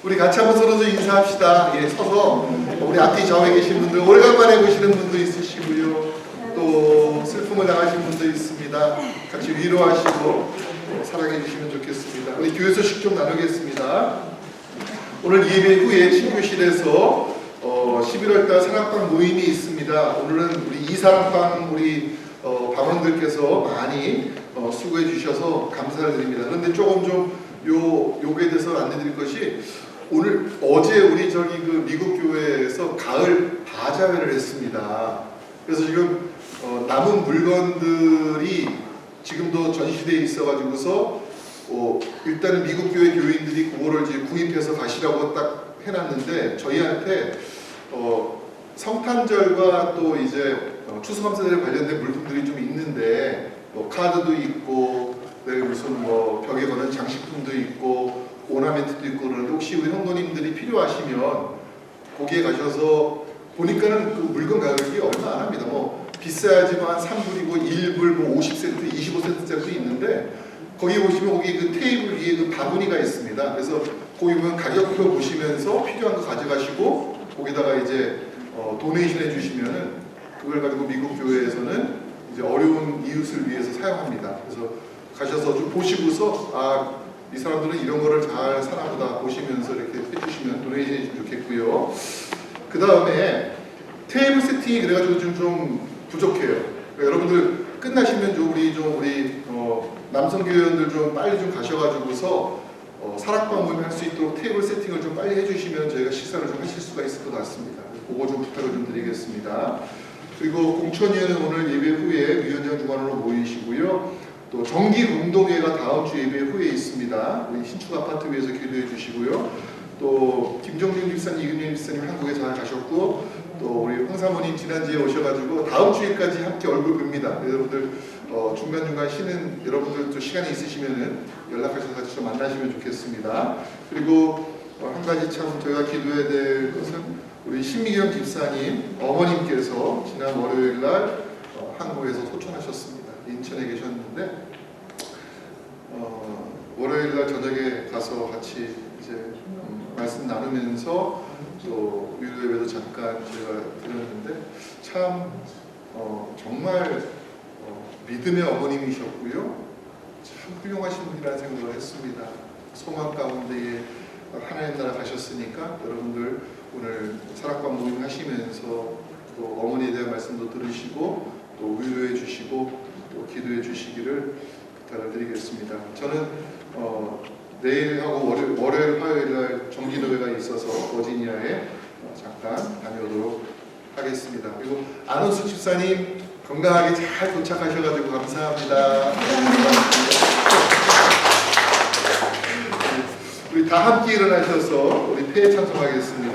우리 같이 한번 서로 인사합시다. 예, 서서 우리 앞뒤 좌우에 계신 분들 오래간만에 보시는 분도 있으시고요. 또 슬픔을 당하신 분도 있습니다. 같이 위로하시고 사랑해 주시면 좋겠습니다. 우리 교회 소식 좀 나누겠습니다. 오늘 예배 후에 친교실에서 11월달 사랑방 모임이 있습니다. 오늘은 우리 이사랑방 우리 방원들께서 많이 수고해 주셔서 감사를 드립니다. 그런데 조금 좀 요거에 대해서 안내드릴 것이 어제 우리 그 미국 교회에서 가을 바자회를 했습니다. 그래서 지금 남은 물건들이 지금도 전시대에 있어가지고서 일단은 미국 교회 교인들이 그거를 이제 구입해서 가시라고 딱 해놨는데 저희한테 성탄절과 또 이제 추수감사절에 관련된 물품들이 좀 있는데 뭐 카드도 있고 무슨 뭐 벽에 거는 장식품도 있고 오나멘트도 있고 그러는데 혹시 우리 성도님들이 필요하시면 거기에 가셔서 보니까는 그 물건 가격이 얼마 안 합니다. 뭐 비싸야지만 3불이고 1불 뭐 50센트, 25센트짜리도 있는데 거기 보시면 거기 그 테이블 위에 그 바구니가 있습니다. 그래서 거기 보면 가격표 보시면서 필요한 거 가져가시고 거기다가 이제 도네이션 해주시면은 그걸 가지고 미국 교회에서는 이제 어려운 이웃을 위해서 사용합니다. 그래서 가셔서 좀 보시고서 이 사람들은 이런 거를 잘 사나보다 보시면서 이렇게 해주시면 도네이션 해주시면 좋겠고요. 그 다음에 테이블 세팅이 그래가지고 좀 부족해요. 그러니까 여러분들 끝나시면 우리 남성 교회원들 좀 빨리 좀 가셔가지고서 사락방 모임 할 수 있도록 테이블 세팅을 좀 빨리 해주시면 저희가 식사를 좀 하실 수가 있을 것 같습니다. 그거 좀 부탁을 좀 드리겠습니다. 그리고 공천위원회는 오늘 예배 후에 위원장 주관으로 모이시고요. 또 정기 공동회가 다음 주 예배 후에 있습니다. 우리 신축 아파트 위에서 기도해 주시고요. 또 김정준 집사님, 이근영 집사님 한국에 잘 가셨고 또 우리 황사모님 지난주에 오셔가지고 다음 주에까지 함께 얼굴 봅니다. 여러분들 중간중간 쉬는 여러분들 또 시간이 있으시면은 연락하셔서 같이 좀 만나시면 좋겠습니다. 그리고 한 가지 참 저희가 기도해야 될 것은 우리 신미경 집사님 어머님께서 지난 월요일날 한국에서 소천하셨습니다. 인천에 계셨는데 월요일날 저녁에 가서 같이 이제 말씀 나누면서 또 위로 예배도 잠깐 제가 드렸는데 참 정말 믿음의 어머님이셨고요. 참 훌륭하신 분이라는 생각을 했습니다. 소망 가운데에 하나님 나라 가셨으니까 여러분들 오늘 사락방 모임 하시면서 또 어머니에 대한 말씀도 들으시고 또 위로해 주시고 또 기도해 주시기를 부탁을 드리겠습니다. 저는 내일하고 월요일, 화요일 날 정기도회가 있어서 버지니아에 잠깐 다녀오도록 하겠습니다. 그리고 안원수 집사님 건강하게 잘 도착하셔가지고 감사합니다. 우리 다 함께 일어나셔서 우리 폐에 찬송하겠습니다.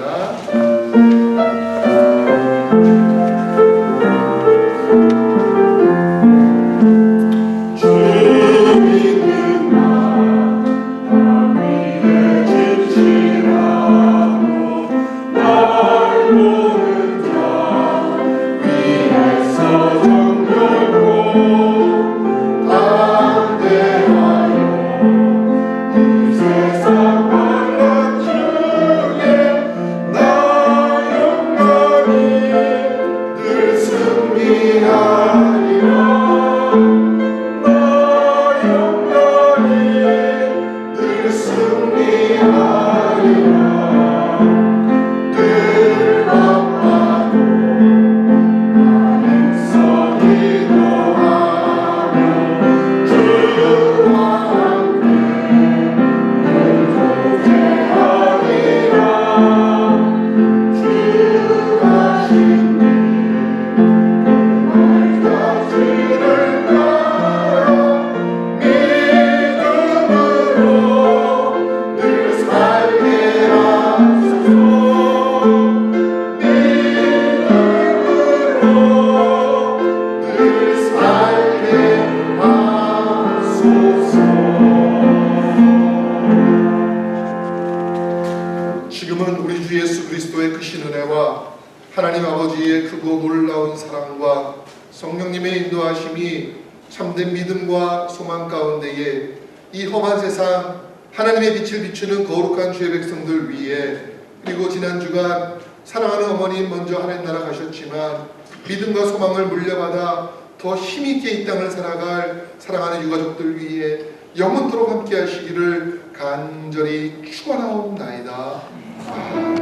지금은 우리 주 예수 그리스도의 크신 은혜와 하나님 아버지의 크고 놀라운 사랑과 성령님의 인도하심이 참된 믿음과 소망 가운데에 이 험한 세상 하나님의 빛을 비추는 거룩한 주의 백성들 위에 그리고 지난 주간 사랑하는 어머님 먼저 하나님 나라 가셨지만 믿음과 소망을 물려받아 더 힘있게 이 땅을 살아갈 사랑하는 유가족들 위해 영원토록 함께 하시기를 간절히 축원하옵나이다.